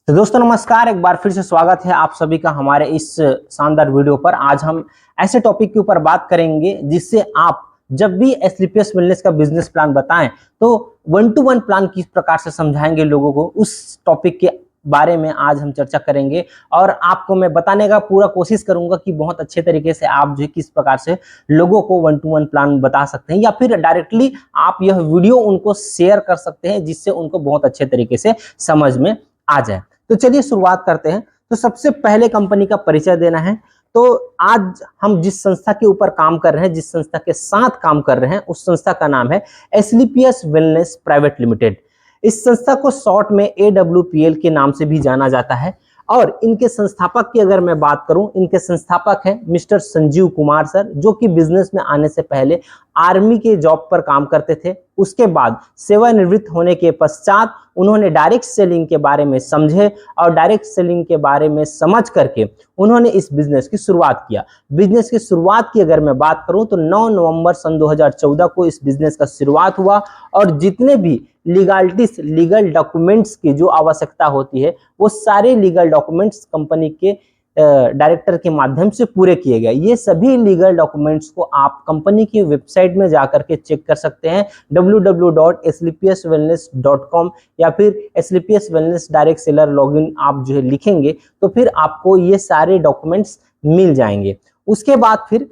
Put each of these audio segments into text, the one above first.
तो दोस्तों नमस्कार, एक बार फिर से स्वागत है आप सभी का हमारे इस शानदार वीडियो पर। आज हम ऐसे टॉपिक के ऊपर बात करेंगे जिससे आप जब भी एसलीपीएस वेलनेस का बिजनेस प्लान बताएं तो 1-to-1 प्लान किस प्रकार से समझाएंगे लोगों को, उस टॉपिक के बारे में आज हम चर्चा करेंगे। और आपको मैं बताने का पूरा कोशिश करूंगा कि बहुत अच्छे तरीके से आप जो किस प्रकार से लोगों को 1-to-1 प्लान बता सकते हैं, या फिर डायरेक्टली आप यह वीडियो उनको शेयर कर सकते हैं जिससे उनको बहुत अच्छे तरीके से समझ में आ जाए। तो चलिए शुरुआत करते हैं। तो सबसे पहले कंपनी का परिचय देना है। तो आज हम जिस संस्था के ऊपर काम कर रहे हैं, जिस संस्था के साथ काम कर रहे हैं, उस संस्था का नाम है एसलीपीएस वेलनेस प्राइवेट लिमिटेड। इस संस्था को शॉर्ट में AWPL के नाम से भी जाना जाता है। और इनके संस्थापक की अगर मैं बात करूं, इनके संस्थापक हैं मिस्टर संजीव कुमार सर, जो कि बिजनेस में आने से पहले आर्मी के जॉब पर काम करते थे। उसके बाद सेवानिवृत्त होने के पश्चात उन्होंने डायरेक्ट सेलिंग के बारे में समझे और डायरेक्ट सेलिंग के बारे में समझ करके उन्होंने इस बिजनेस की शुरुआत किया। बिजनेस की शुरुआत की अगर मैं बात करूं तो 9 नवंबर सन 2014 को इस बिजनेस का शुरुआत हुआ। और जितने भी लीगल डॉक्यूमेंट्स की जो आवश्यकता होती है, वो सारे लीगल डॉक्यूमेंट्स कंपनी के डायरेक्टर के माध्यम से पूरे किए गए। ये सभी लीगल डॉक्यूमेंट्स को आप कंपनी की वेबसाइट में जाकर के चेक कर सकते हैं, www.sleepswellness.com, या फिर एसलीपीएस वेलनेस डायरेक्ट सेलर लॉगिन आप जो है लिखेंगे तो फिर आपको ये सारे डॉक्यूमेंट्स मिल जाएंगे। उसके बाद फिर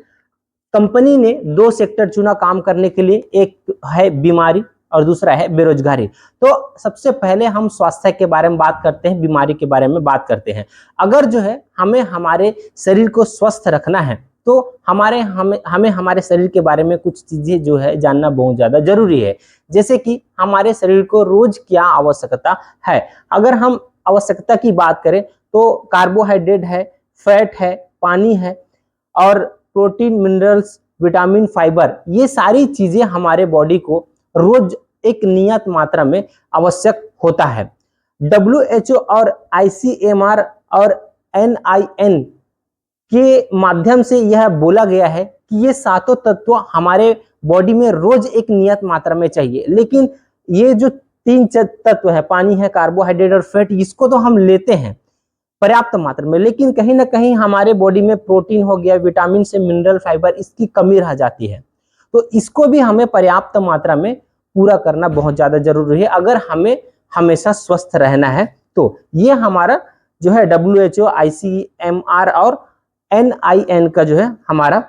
कंपनी ने 2 सेक्टर चुना काम करने के लिए, एक है बीमारी और दूसरा है बेरोजगारी। तो सबसे पहले हम स्वास्थ्य के बारे में बात करते हैं, बीमारी के बारे में बात करते हैं। अगर जो है हमें हमारे शरीर को स्वस्थ रखना है तो हमें हमारे शरीर के बारे में कुछ चीजें जो है जानना बहुत ज्यादा जरूरी है। जैसे कि हमारे शरीर को रोज क्या आवश्यकता है। अगर हम आवश्यकता की बात करें तो कार्बोहाइड्रेट है, फैट है, पानी है और प्रोटीन, मिनरल्स, विटामिन, फाइबर, ये सारी चीजें हमारे बॉडी को रोज एक नियत मात्रा में आवश्यक होता है। WHO और ICMR और NIN के माध्यम से यह बोला गया है कि ये सातों तत्व हमारे बॉडी में रोज एक नियत मात्रा में चाहिए। लेकिन ये जो 3 तत्व है, पानी है, कार्बोहाइड्रेट और फैट, इसको तो हम लेते हैं पर्याप्त मात्रा में, लेकिन कहीं ना कहीं हमारे बॉडी में प्रोटीन हो गया, विटामिन से मिनरल, फाइबर, इसकी कमी रह जाती है। तो इसको भी हमें पर्याप्त मात्रा में पूरा करना बहुत ज्यादा जरूरी है अगर हमें हमेशा स्वस्थ रहना है। तो ये हमारा जो है WHO, ICMR और NIN का जो है हमारा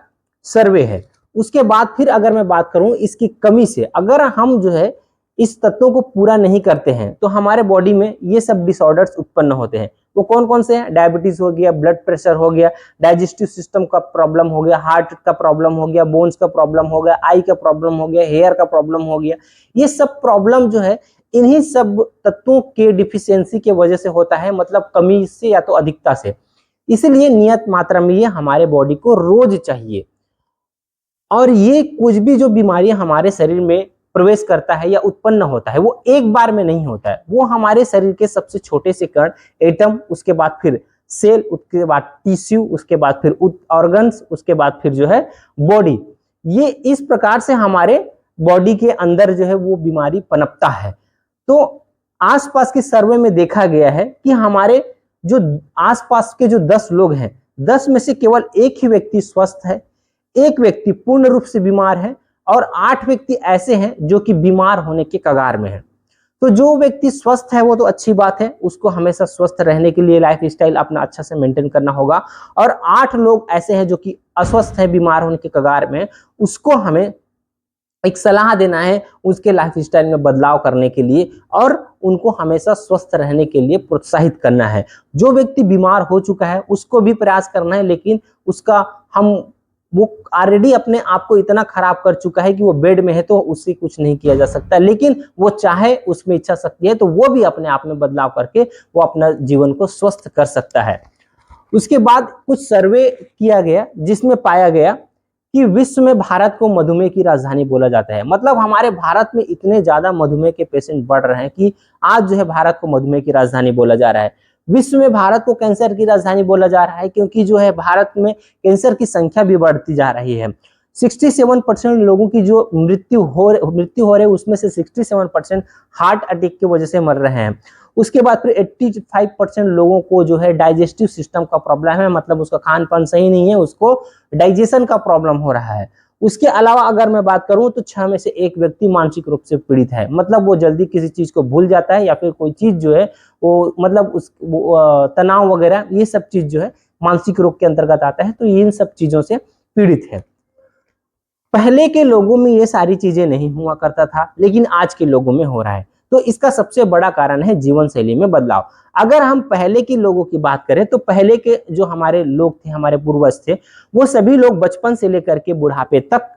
सर्वे है। उसके बाद फिर अगर मैं बात करूं इसकी कमी से, अगर हम जो है इस तत्वों को पूरा नहीं करते हैं तो हमारे बॉडी में ये सब डिसऑर्डर्स उत्पन्न होते हैं। वो कौन कौन से हैं? डायबिटीज हो गया, ब्लड प्रेशर हो गया, डाइजेस्टिव सिस्टम का प्रॉब्लम हो गया, हार्ट का प्रॉब्लम हो गया, बोन्स का प्रॉब्लम हो गया, आई का प्रॉब्लम हो गया, हेयर का प्रॉब्लम हो गया। ये सब प्रॉब्लम जो है इन्हीं सब तत्वों के डिफिशियंसी के वजह से होता है, मतलब कमी से या तो अधिकता से। इसलिए नियत मात्रा में ये हमारे बॉडी को रोज चाहिए। और ये कुछ भी जो बीमारियां हमारे शरीर में प्रवेश करता है या उत्पन्न होता है, वो एक बार में नहीं होता है। वो हमारे शरीर के सबसे छोटे से कण, एटम, उसके बाद फिर सेल, उसके बाद टिश्यू, उसके बाद फिर ऑर्गन्स, उसके बाद फिर जो है बॉडी, ये इस प्रकार से हमारे बॉडी के अंदर जो है वो बीमारी पनपता है। तो आसपास के सर्वे में देखा गया है कि हमारे जो आसपास के जो 10 लोग हैं, 10 में से केवल एक ही व्यक्ति स्वस्थ है, एक व्यक्ति पूर्ण रूप से बीमार है और 8 व्यक्ति ऐसे हैं जो कि बीमार होने के कगार में हैं। तो जो व्यक्ति स्वस्थ है वो तो अच्छी बात है, उसको हमेशा स्वस्थ रहने के लिए लाइफ स्टाइल अपना अच्छा से मेंटेन करना होगा। और 8 लोग ऐसे हैं जो कि अस्वस्थ है, बीमार होने के कगार में, उसको हमें एक सलाह देना है उसके लाइफ स्टाइल में बदलाव करने के लिए और उनको हमेशा स्वस्थ रहने के लिए प्रोत्साहित करना है। जो व्यक्ति बीमार हो चुका है उसको भी प्रयास करना है, लेकिन उसका वो ऑलरेडी अपने आप को इतना खराब कर चुका है कि वो बेड में है तो उससे कुछ नहीं किया जा सकता। लेकिन वो चाहे, उसमें इच्छा शक्ति है तो वो भी अपने आप में बदलाव करके वो अपना जीवन को स्वस्थ कर सकता है। उसके बाद कुछ सर्वे किया गया जिसमें पाया गया कि विश्व में भारत को मधुमेह की राजधानी बोला जाता है। मतलब हमारे भारत में इतने ज्यादा मधुमेह के पेशेंट बढ़ रहे हैं कि आज जो है भारत को मधुमेह की राजधानी बोला जा रहा है। विश्व में भारत को कैंसर की राजधानी बोला जा रहा है क्योंकि जो है भारत में कैंसर की संख्या भी बढ़ती जा रही है। 67% लोगों की जो मृत्यु हो रही है उसमें से 67% हार्ट अटैक की वजह से मर रहे हैं। उसके बाद फिर 85% लोगों को जो है डाइजेस्टिव सिस्टम का प्रॉब्लम है, मतलब उसका खान पान सही नहीं है, उसको डाइजेशन का प्रॉब्लम हो रहा है। उसके अलावा अगर मैं बात करूं तो 6 में से 1 व्यक्ति मानसिक रूप से पीड़ित है, मतलब वो जल्दी किसी चीज को भूल जाता है या फिर कोई चीज जो है वो मतलब उस तनाव वगैरह ये सब चीज जो है मानसिक रोग के अंतर्गत आता है, तो इन सब चीजों से पीड़ित है। पहले के लोगों में ये सारी चीजें नहीं हुआ करता था, लेकिन आज के लोगों में हो रहा है। तो इसका सबसे बड़ा कारण है जीवन शैली में बदलाव। अगर हम पहले के लोगों की बात करें तो पहले के जो हमारे लोग थे, हमारे पूर्वज थे, वो सभी लोग बचपन से लेकर के बुढ़ापे तक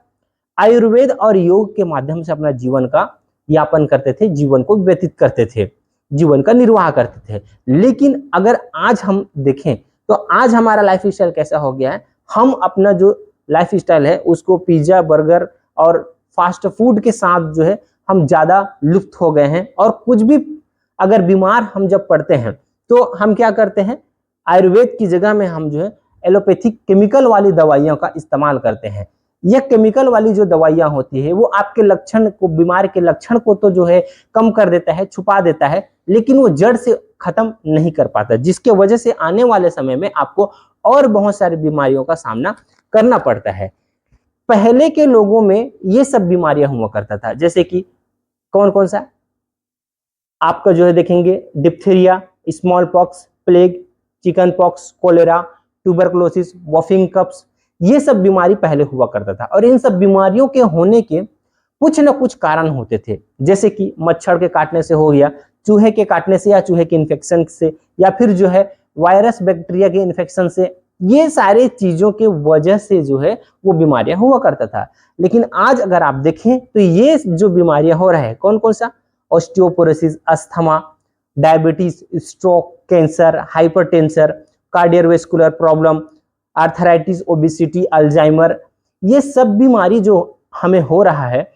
आयुर्वेद और योग के माध्यम से अपना जीवन का यापन करते थे, जीवन को व्यतीत करते थे, जीवन का निर्वाह करते थे। लेकिन अगर आज हम देखें तो आज हमारा लाइफ स्टाइल कैसा हो गया है, हम अपना जो लाइफ स्टाइल है उसको पिज्जा, बर्गर और फास्ट फूड के साथ जो है हम ज्यादा लुप्त हो गए हैं। और कुछ भी अगर बीमार हम जब पड़ते हैं तो हम क्या करते हैं, आयुर्वेद की जगह में हम जो है एलोपैथिक केमिकल वाली दवाइयों का इस्तेमाल करते हैं। यह केमिकल वाली जो दवाइयां होती है वो आपके लक्षण को, बीमारी के लक्षण को तो जो है कम कर देता है, छुपा देता है, लेकिन वो जड़ से खत्म नहीं कर पाता, जिसके वजह से आने वाले समय में आपको और बहुत सारी बीमारियों का सामना करना पड़ता है। पहले के लोगों में ये सब बीमारियां हुआ करता था, जैसे कि कौन कौन सा आपका जो है देखेंगे, diphtheria, small pox, plague, chicken pox, cholera, tuberculosis, whooping coughs, ये सब बीमारी पहले हुआ करता था। और इन सब बीमारियों के होने के कुछ न कुछ कारण होते थे, जैसे कि मच्छर के काटने से हो गया, चूहे के काटने से या चूहे के इन्फेक्शन से, या फिर जो है वायरस बैक्टीरिया के इन्फेक्शन से, ये सारे चीजों के वजह से जो है वो बीमारियां हुआ करता था। लेकिन आज अगर आप देखें तो ये जो बीमारियां हो रहा है कौन कौन सा, osteoporosis, asthma, diabetes, stroke, cancer, hypertension, cardiovascular problem, arthritis, obesity, Alzheimer, ये सब बीमारी जो हमें हो रहा है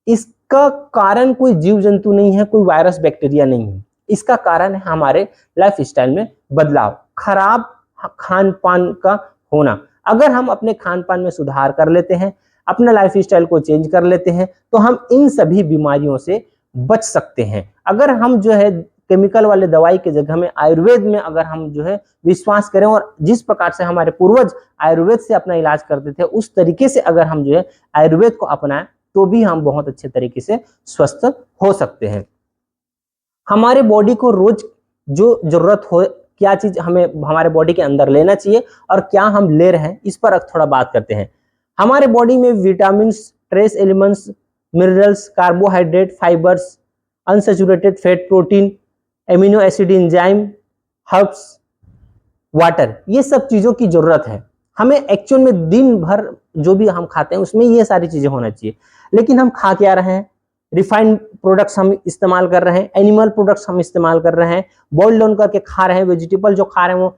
इसका कारण कोई जीव जंतु नहीं है, कोई वायरस बैक्टीरिया नहीं है। इसका कारण है हमारे लाइफ स्टाइल में बदलाव, खराब खान पान का होना। अगर हम अपने खान पान में सुधार कर लेते हैं, अपना लाइफ स्टाइल को चेंज कर लेते हैं, तो हम इन सभी बीमारियों से बच सकते हैं। अगर हम जो है केमिकल वाले दवाई के जगह में आयुर्वेद में अगर हम जो है विश्वास करें और जिस प्रकार से हमारे पूर्वज आयुर्वेद से अपना इलाज करते थे उस तरीके से अगर हम जो है आयुर्वेद को अपनाएं तो भी हम बहुत अच्छे तरीके से स्वस्थ हो सकते हैं। हमारे बॉडी को रोज जो जरूरत हो, क्या चीज हमें हमारे बॉडी के अंदर लेना चाहिए और क्या हम ले रहे हैं, इस पर थोड़ा बात करते हैं। हमारे बॉडी में vitamin, trace elements, minerals, carbohydrate, fibres, unsaturated fat, protein, amino acid, enzyme, herbs, water, ये सब चीजों की जरूरत है हमें। एक्चुअल में दिन भर जो भी हम खाते हैं उसमें ये सारी चीजें होना चाहिए, लेकिन हम खा क्या रहे हैं, रिफाइंड प्रोडक्ट्स हम इस्तेमाल कर रहे हैं, एनिमल प्रोडक्ट्स हम इस्तेमाल कर रहे हैं, बॉइल डाउन करके खा रहे हैं, वेजिटेबल जो खा रहे हैं वो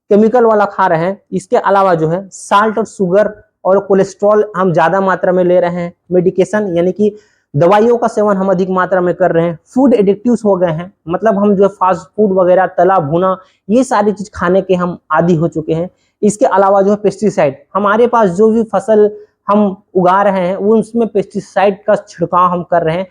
केमिकल वाला खा रहे हैं। इसके अलावा जो है साल्ट और शुगर और कोलेस्ट्रॉल हम ज्यादा मात्रा में ले रहे हैं, मेडिकेशन यानी कि दवाइयों का सेवन हम अधिक मात्रा में कर रहे हैं, फूड एडिक्टिव्स हो गए हैं, मतलब हम जो है फास्ट फूड वगैरह, तला भुना, ये सारी चीज खाने के हम आदी हो चुके हैं। इसके अलावा जो है पेस्टिसाइड, हमारे पास जो भी फसल हम उगा रहे हैं वो उसमें पेस्टिसाइड का छिड़काव हम कर रहे हैं,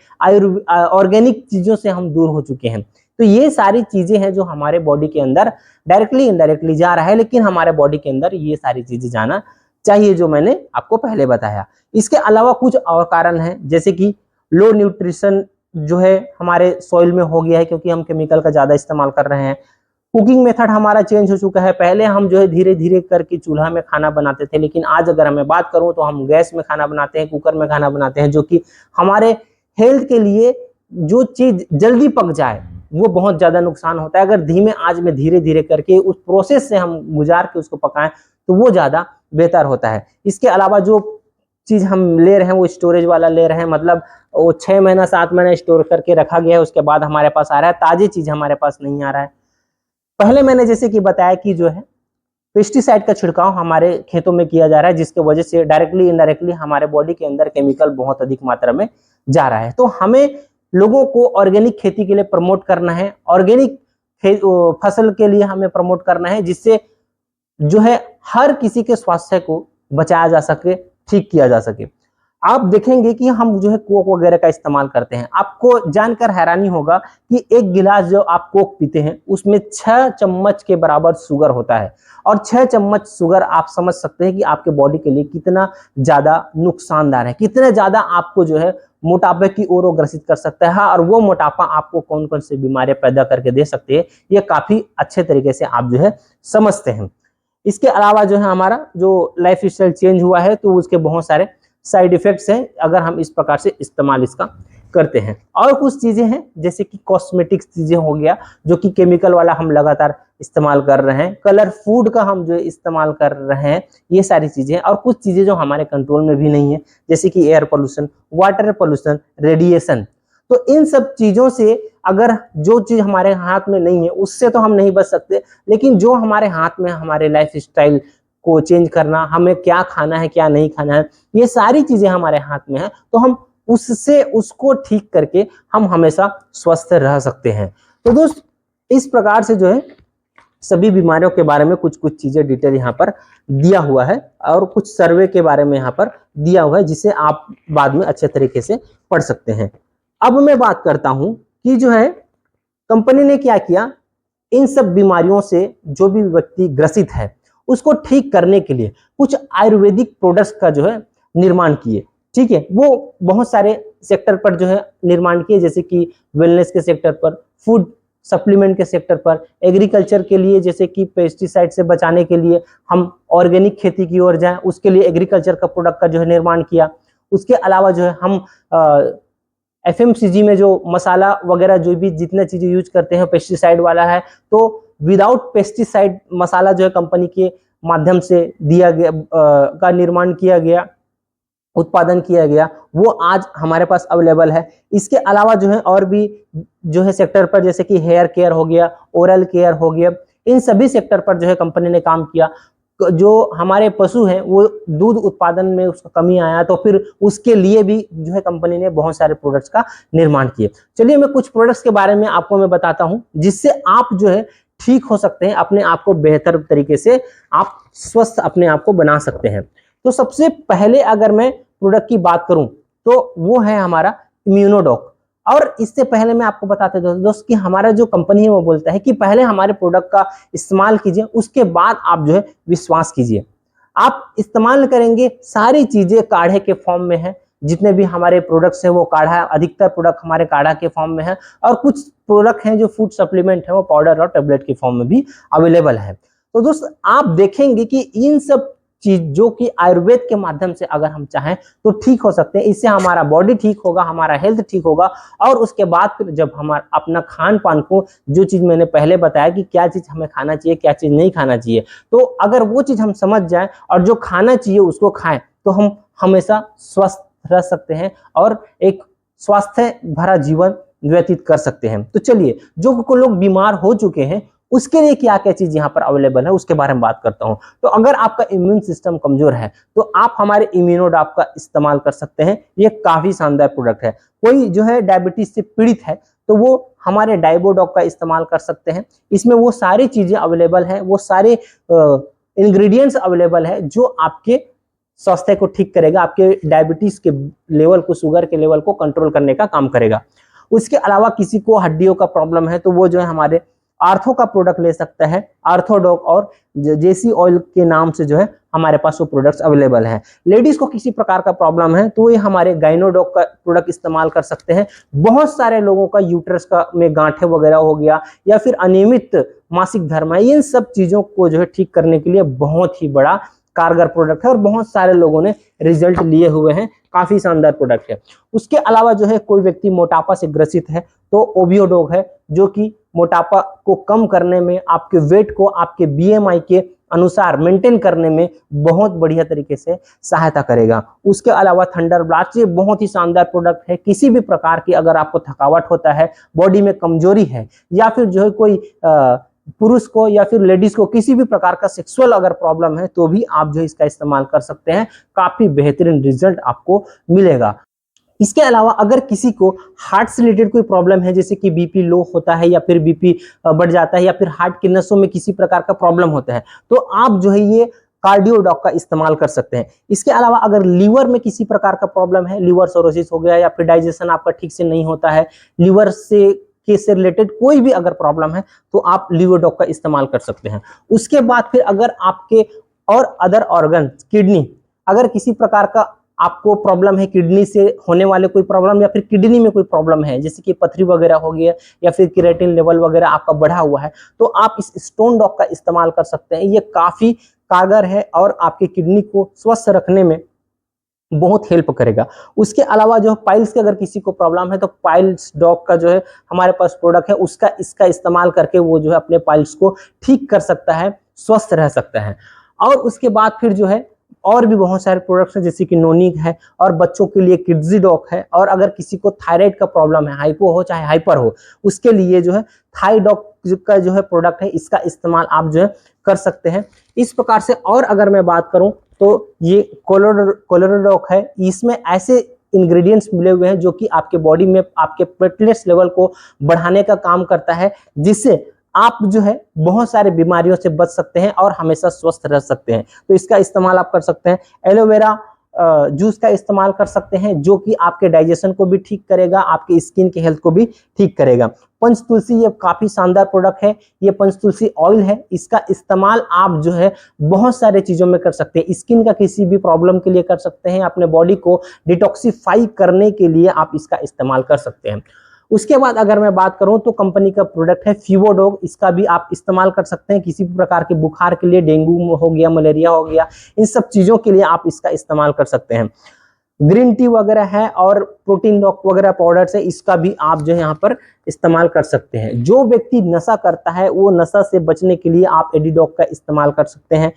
ऑर्गेनिक चीजों से हम दूर हो चुके हैं। तो ये सारी चीजें हैं जो हमारे बॉडी के अंदर डायरेक्टली इनडायरेक्टली जा रहा है, लेकिन हमारे बॉडी के अंदर ये सारी चीजें जाना चाहिए जो मैंने आपको पहले बताया। इसके अलावा कुछ और कारण हैं, जैसे कि लो न्यूट्रिशन जो है हमारे सॉइल में हो गया है क्योंकि हम केमिकल का ज्यादा इस्तेमाल कर रहे हैं। कुकिंग मेथड हमारा चेंज हो चुका है, पहले हम जो है धीरे धीरे करके चूल्हा में खाना बनाते थे, लेकिन आज अगर मैं बात करूं तो हम गैस में खाना बनाते हैं, कुकर में खाना बनाते हैं, जो कि हमारे हेल्थ के लिए जो चीज जल्दी पक जाए वो बहुत ज्यादा नुकसान होता है। अगर धीमे आंच में धीरे धीरे करके उस प्रोसेस से हम गुजार के उसको पकाएं तो वो ज्यादा बेहतर होता है। इसके अलावा जो चीज हम ले रहे हैं वो स्टोरेज वाला ले रहे हैं, मतलब वो 6 महीना 7 महीना स्टोर करके रखा गया है, उसके बाद हमारे पास आ रहा है, ताजी चीज हमारे पास नहीं आ रहा है। पहले मैंने जैसे कि बताया कि जो है पेस्टिसाइड का छिड़काव हमारे खेतों में किया जा रहा है, जिसके वजह से डायरेक्टली इनडायरेक्टली हमारे बॉडी के अंदर केमिकल बहुत अधिक मात्रा में जा रहा है। तो हमें लोगों को ऑर्गेनिक खेती के लिए प्रमोट करना है, ऑर्गेनिक फसल के लिए हमें प्रमोट करना है, जिससे जो है हर किसी के स्वास्थ्य को बचाया जा सके, ठीक किया जा सके। आप देखेंगे कि हम जो है कोक वगैरह का इस्तेमाल करते हैं। आपको जानकर हैरानी होगा कि एक गिलास जो आप कोक पीते हैं उसमें 6 चम्मच के बराबर शुगर होता है, और 6 चम्मच शुगर आप समझ सकते हैं कि आपके बॉडी के लिए कितना ज्यादा नुकसानदार है, कितना ज्यादा आपको जो है मोटापे की ओर ग्रसित कर सकता है। और वो मोटापा आपको कौन कौन सी बीमारियां पैदा करके दे सकते हैं, ये काफी अच्छे तरीके से आप जो है समझते हैं। इसके अलावा जो है हमारा जो लाइफ स्टाइल चेंज हुआ है तो उसके बहुत सारे साइड इफेक्ट्स हैं अगर हम इस प्रकार से इस्तेमाल इसका करते हैं। और कुछ चीजें हैं जैसे कि कॉस्मेटिक्स चीजें हो गया, जो कि केमिकल वाला हम लगातार इस्तेमाल कर रहे हैं, कलर फूड का हम जो इस्तेमाल कर रहे हैं, ये सारी चीजें। और कुछ चीजें जो हमारे कंट्रोल में भी नहीं है, जैसे कि air pollution, water pollution, radiation. तो इन सब चीजों से अगर जो चीज हमारे हाथ में नहीं है उससे तो हम नहीं बच सकते, लेकिन जो हमारे हाथ में हमारे लाइफ स्टाइल को चेंज करना, हमें क्या खाना है क्या नहीं खाना है, ये सारी चीजें हमारे हाथ में है, तो हम उससे उसको ठीक करके हम हमेशा स्वस्थ रह सकते हैं। तो दोस्त इस प्रकार से जो है सभी बीमारियों के बारे में कुछ कुछ चीजें डिटेल यहाँ पर दिया हुआ है, और कुछ सर्वे के बारे में यहाँ पर दिया हुआ है जिसे आप बाद में अच्छे तरीके से पढ़ सकते हैं। अब मैं बात करता हूं कि जो है कंपनी ने क्या किया, इन सब बीमारियों से जो भी व्यक्ति ग्रसित है उसको ठीक करने के लिए कुछ आयुर्वेदिक प्रोडक्ट्स का जो है निर्माण किए। ठीक है, वो बहुत सारे सेक्टर पर जो है निर्माण किए, जैसे कि वेलनेस के सेक्टर पर, फूड सप्लीमेंट के सेक्टर पर, एग्रीकल्चर के लिए जैसे कि पेस्टिसाइड से बचाने के लिए हम ऑर्गेनिक खेती की ओर जाएं, उसके लिए एग्रीकल्चर का प्रोडक्ट का जो है निर्माण किया। उसके अलावा जो है हम FMCG में जो मसाला वगैरह जो भी जितने चीजें यूज करते हैं पेस्टिसाइड वाला है, तो विदाउट पेस्टिसाइड मसाला जो है कंपनी के माध्यम से दिया गया का निर्माण किया गया, उत्पादन किया गया, वो आज हमारे पास अवेलेबल है। इसके अलावा जो है और भी जो है सेक्टर पर, जैसे कि हेयर केयर हो गया, ओरल केयर हो गया, इन सभी सेक्टर पर जो है कंपनी ने काम किया। जो हमारे पशु हैं वो दूध उत्पादन में उसका कमी आया, तो फिर उसके लिए भी जो है कंपनी ने बहुत सारे प्रोडक्ट्स का निर्माण किए। चलिए मैं कुछ प्रोडक्ट्स के बारे में आपको मैं बताता हूं जिससे आप जो है ठीक हो सकते हैं, अपने आप को बेहतर तरीके से आप स्वस्थ अपने आप को बना सकते हैं। तो सबसे पहले अगर मैं प्रोडक्ट की बात करूं तो वो है हमारा इम्यूनोडॉक। और इससे पहले मैं आपको बताते दोस्त कि हमारा जो कंपनी है वो बोलता है कि पहले हमारे प्रोडक्ट का इस्तेमाल कीजिए, उसके बाद आप जो है विश्वास कीजिए। आप इस्तेमाल करेंगे, सारी चीजें काढ़े के फॉर्म में है, जितने भी हमारे प्रोडक्ट्स हैं वो काढ़ा, अधिकतर प्रोडक्ट हमारे काढ़ा के फॉर्म में है, और कुछ प्रोडक्ट हैं जो फूड सप्लीमेंट है वो पाउडर और टेबलेट के फॉर्म में भी अवेलेबल है। तो दोस्त आप देखेंगे कि इन सब चीज जो कि आयुर्वेद के माध्यम से अगर हम चाहें तो ठीक हो सकते हैं। इससे हमारा बॉडी ठीक होगा, हमारा हेल्थ ठीक होगा, और उसके बाद फिर जब हमारा अपना खान पान को, जो चीज मैंने पहले बताया कि क्या चीज हमें खाना चाहिए क्या चीज नहीं खाना चाहिए, तो अगर वो चीज हम समझ जाए और जो खाना चाहिए उसको खाएं तो हम हमेशा स्वस्थ रह सकते हैं और एक स्वास्थ्य भरा जीवन व्यतीत कर सकते हैं। तो चलिए, जो लोग बीमार हो चुके हैं उसके लिए क्या क्या चीज यहाँ पर अवेलेबल है उसके बारे में बात करता हूँ। तो अगर आपका इम्यून सिस्टम कमजोर है तो आप हमारे इम्यूनोडॉक का इस्तेमाल कर सकते हैं। ये काफी शानदार प्रोडक्ट है। कोई जो है डायबिटीज से पीड़ित है तो वो हमारे डाइबोडॉक का इस्तेमाल कर सकते हैं। इसमें वो सारी चीजें अवेलेबल है, वो सारे इंग्रेडिएंट्स अवेलेबल है जो आपके स्वास्थ्य को ठीक करेगा, आपके डायबिटीज के लेवल को, शुगर के लेवल को कंट्रोल करने का काम करेगा। उसके अलावा किसी को हड्डियों का प्रॉब्लम है तो वो जो है हमारे आर्थो का प्रोडक्ट ले सकता है। आर्थोडॉक और जेसी ऑयल के नाम से जो है हमारे पास वो प्रोडक्ट्स अवेलेबल हैं। लेडीज को किसी प्रकार का प्रॉब्लम है तो ये हमारे गाइनोडॉक का प्रोडक्ट इस्तेमाल कर सकते हैं। बहुत सारे लोगों का यूट्रस का में गांठे वगैरह हो गया या फिर अनियमित मासिक धर्म है, इन सब चीजों को जो है ठीक करने के लिए बहुत ही बड़ा कारगर प्रोडक्ट है और बहुत सारे लोगों ने रिजल्ट लिए हुए हैं। काफी शानदार प्रोडक्ट है। उसके अलावा जो है कोई व्यक्ति मोटापा से ग्रसित है तो ओबियोडॉग है, जो कि मोटापा को कम करने में, आपके वेट को आपके BMI के अनुसार मेंटेन करने में बहुत बढ़िया तरीके से सहायता करेगा। उसके अलावा थंडर ब्लास्ट, ये बहुत ही शानदार प्रोडक्ट है। किसी भी प्रकार की अगर आपको थकावट होता है, बॉडी में कमजोरी है, या फिर जो है कोई पुरुष को या फिर लेडीज को किसी भी प्रकार का सेक्सुअल अगर प्रॉब्लम है तो भी आप जो है इसका इस्तेमाल कर सकते हैं। काफी बेहतरीन रिजल्ट आपको मिलेगा। इसके अलावा अगर किसी को हार्ट से रिलेटेड कोई प्रॉब्लम है, जैसे कि BP लो होता है या फिर BP बढ़ जाता है या फिर हार्ट की नसों में किसी प्रकार का प्रॉब्लम होता है, तो आप जो है ये कार्डियो डॉग का इस्तेमाल कर सकते हैं। इसके अलावा अगर लीवर में किसी प्रकार का प्रॉब्लम है, लीवर सिरोसिस हो गया या फिर डाइजेशन आपका ठीक से नहीं होता है, लीवर से रिलेटेड कोई भी अगर प्रॉब्लम है तो आप लीवोडॉक का इस्तेमाल कर सकते हैं। उसके बाद फिर अगर आपके और अदर ऑर्गन, किडनी, अगर किसी प्रकार का आपको प्रॉब्लम है, किडनी से होने वाले कोई प्रॉब्लम या फिर किडनी में कोई प्रॉब्लम है, जैसे कि पथरी वगैरह हो गया या फिर क्रिएटिन लेवल वगैरह आपका बढ़ा हुआ है, तो आप इस स्टोन डॉग का इस्तेमाल कर सकते हैं। ये काफी कारगर है और आपकी किडनी को स्वस्थ रखने में बहुत हेल्प करेगा। उसके अलावा जो पाइल्स की अगर किसी को प्रॉब्लम है तो पाइल्स डॉग का जो है हमारे पास प्रोडक्ट है, उसका इसका इस्तेमाल करके वो जो है अपने पाइल्स को ठीक कर सकता है, स्वस्थ रह सकता है। और उसके बाद फिर जो है और भी बहुत सारे प्रोडक्ट्स हैं, जैसे कि नोनिक है और बच्चों के लिए किड्जी डॉग है। और अगर किसी को थायराइड का प्रॉब्लम है, हाइपो हो चाहे हाइपर हो, उसके लिए जो है थाई डॉग का जो है प्रोडक्ट है, इसका इस्तेमाल आप जो है कर सकते हैं। इस प्रकार से और अगर मैं बात करूं तो ये कोलोरोडॉक है, इसमें ऐसे इंग्रेडिएंट्स मिले हुए हैं जो कि आपके बॉडी में आपके प्लेटलेट्स लेवल को बढ़ाने का काम करता है, जिससे आप जो है बहुत सारे बीमारियों से बच सकते हैं और हमेशा स्वस्थ रह सकते हैं। तो इसका इस्तेमाल आप कर सकते हैं। एलोवेरा जूस का इस्तेमाल कर सकते हैं, जो कि आपके डाइजेशन को भी ठीक करेगा, आपकी स्किन के हेल्थ को भी ठीक करेगा। पंचतुलसी ये काफी शानदार प्रोडक्ट है। ये पंचतुलसी ऑयल है, इसका इस्तेमाल आप जो है बहुत सारे चीजों में कर सकते हैं। स्किन का किसी भी प्रॉब्लम के लिए कर सकते हैं, अपने बॉडी को डिटॉक्सिफाई करने के लिए आप इसका इस्तेमाल कर सकते हैं। उसके बाद अगर मैं बात करूं तो कंपनी का प्रोडक्ट है फीवोडॉग, इसका भी आप इस्तेमाल कर सकते हैं किसी भी प्रकार के बुखार के लिए, डेंगू हो गया, मलेरिया हो गया, इन सब चीजों के लिए आप इसका इस्तेमाल कर सकते हैं। ग्रीन टी वगैरह है और प्रोटीन डॉग वगैरह पाउडर्स है, इसका भी आप जो है यहाँ पर इस्तेमाल कर सकते हैं। जो व्यक्ति नशा करता है वो नशा से बचने के लिए आप एडिडॉग का इस्तेमाल कर सकते हैं।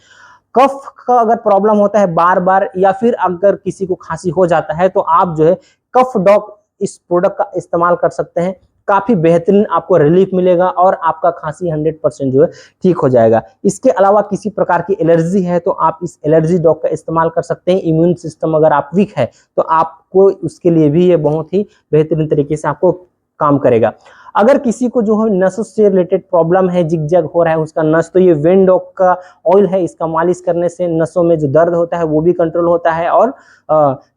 कफ का अगर प्रॉब्लम होता है बार बार या फिर अगर किसी को खांसी हो जाता है तो आप जो है कफ डॉग इस प्रोडक्ट का इस्तेमाल कर सकते हैं। काफी बेहतरीन आपको रिलीफ मिलेगा और आपका खांसी 100% जो है ठीक हो जाएगा। इसके अलावा किसी प्रकार की एलर्जी है तो आप इस एलर्जी डॉग का इस्तेमाल कर सकते हैं। इम्यून सिस्टम अगर आप वीक है तो आपको उसके लिए भी ये बहुत ही बेहतरीन तरीके से आपको काम करेगा। अगर किसी को जो है नसों से रिलेटेड प्रॉब्लम है, जिग-जैग हो रहा है उसका नस, तो ये वेन डॉग का ऑयल है, इसका मालिश करने से नसों में जो दर्द होता है वो भी कंट्रोल होता है और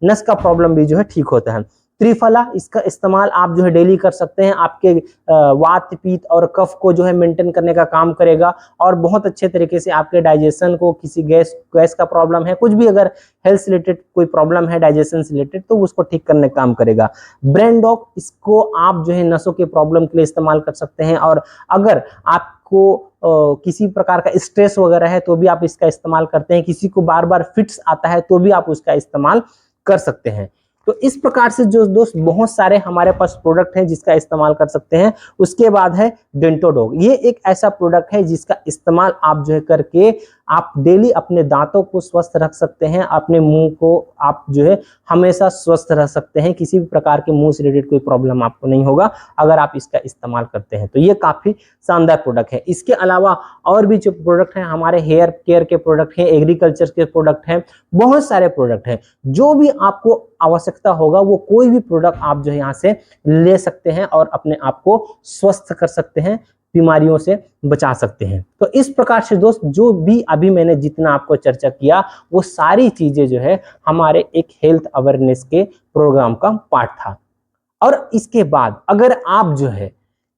नस का प्रॉब्लम भी जो है ठीक होता है। त्रिफला, इसका इस्तेमाल आप जो है डेली कर सकते हैं, आपके वात पित्त और कफ को जो है मेंटेन करने का काम करेगा और बहुत अच्छे तरीके से आपके डाइजेशन को, किसी गैस का प्रॉब्लम है, कुछ भी अगर हेल्थ से रिलेटेड कोई प्रॉब्लम है डाइजेशन से रिलेटेड, तो उसको ठीक करने का काम करेगा। ब्रेन डॉग, इसको आप जो है नसों के प्रॉब्लम के लिए इस्तेमाल कर सकते हैं और अगर आपको किसी प्रकार का स्ट्रेस वगैरह है तो भी आप इसका इस्तेमाल करते हैं। किसी को बार बार फिट्स आता है तो भी आप उसका इस्तेमाल कर सकते हैं। तो इस प्रकार से जो दोस्त बहुत सारे हमारे पास प्रोडक्ट हैं जिसका इस्तेमाल कर सकते हैं। उसके बाद है डेंटोडॉग, ये एक ऐसा प्रोडक्ट है जिसका इस्तेमाल आप जो है करके आप डेली अपने दांतों को स्वस्थ रख सकते हैं, अपने मुंह को आप जो है हमेशा स्वस्थ रह सकते हैं, किसी भी प्रकार के मुंह से रिलेटेड कोई प्रॉब्लम आपको नहीं होगा अगर आप इसका इस्तेमाल करते हैं। तो ये काफी शानदार प्रोडक्ट है। इसके अलावा और भी जो प्रोडक्ट हैं हमारे हेयर केयर के प्रोडक्ट हैं, एग्रीकल्चर के प्रोडक्ट हैं, बहुत सारे प्रोडक्ट हैं। जो भी आपको आवश्यकता होगा वो कोई भी प्रोडक्ट आप जो है यहाँ से ले सकते हैं और अपने आप को स्वस्थ कर सकते हैं, बीमारियों से बचा सकते हैं। तो इस प्रकार से दोस्त जो भी अभी मैंने जितना आपको चर्चा किया वो सारी चीजें जो है हमारे एक हेल्थ अवेयरनेस के प्रोग्राम का पार्ट था। और इसके बाद अगर आप जो है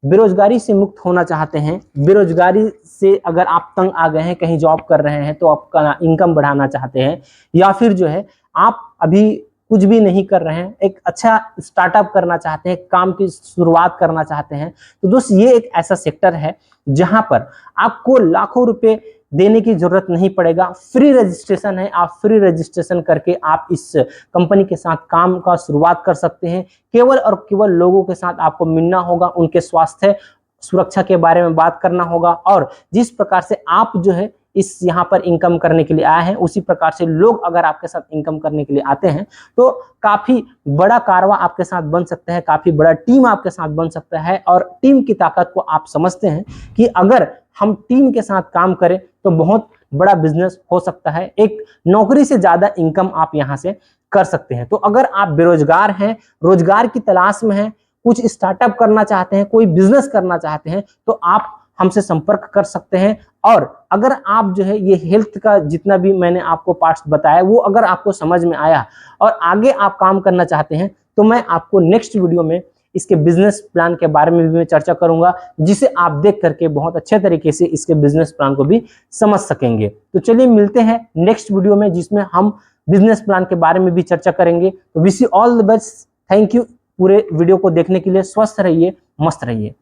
बेरोजगारी से मुक्त होना चाहते हैं, बेरोजगारी से अगर आप तंग आ गए हैं, कहीं जॉब कर रहे हैं तो आपका इनकम बढ़ाना चाहते हैं, या फिर जो है आप अभी कुछ भी नहीं कर रहे हैं, एक अच्छा स्टार्टअप करना चाहते हैं, काम की शुरुआत करना चाहते हैं, तो दोस्त ये एक ऐसा सेक्टर है जहां पर आपको लाखों रुपए देने की जरूरत नहीं पड़ेगा। फ्री रजिस्ट्रेशन है, आप फ्री रजिस्ट्रेशन करके आप इस कंपनी के साथ काम का शुरुआत कर सकते हैं। केवल और केवल लोगों के साथ आपको मिलना होगा, उनके स्वास्थ्य सुरक्षा के बारे में बात करना होगा और जिस प्रकार से आप जो है इस यहाँ पर इनकम करने के लिए आए हैं उसी प्रकार से लोग अगर आपके साथ इनकम करने के लिए आते हैं तो काफी बड़ा कारवां आपके साथ बन सकता है, काफी बड़ा टीम आपके साथ बन सकता है। और टीम की ताकत को आप समझते हैं कि अगर हम टीम के साथ काम करें तो बहुत बड़ा बिजनेस हो सकता है, एक नौकरी से ज्यादा इनकम आप यहाँ से कर सकते हैं। तो अगर आप बेरोजगार हैं, रोजगार की तलाश में हैं, कुछ स्टार्टअप करना चाहते हैं, कोई बिजनेस करना चाहते हैं, तो आप हमसे संपर्क कर सकते हैं। और अगर आप जो है ये हेल्थ का जितना भी मैंने आपको पार्ट्स बताया वो अगर आपको समझ में आया और आगे आप काम करना चाहते हैं तो मैं आपको नेक्स्ट वीडियो में इसके बिजनेस प्लान के बारे में भी मैं चर्चा करूंगा, जिसे आप देख करके बहुत अच्छे तरीके से इसके बिजनेस प्लान को भी समझ सकेंगे। तो चलिए मिलते हैं नेक्स्ट वीडियो में जिसमें हम बिजनेस प्लान के बारे में भी चर्चा करेंगे। तो wish you all the best. Thank you पूरे वीडियो को देखने के लिए। स्वस्थ रहिए, मस्त रहिए।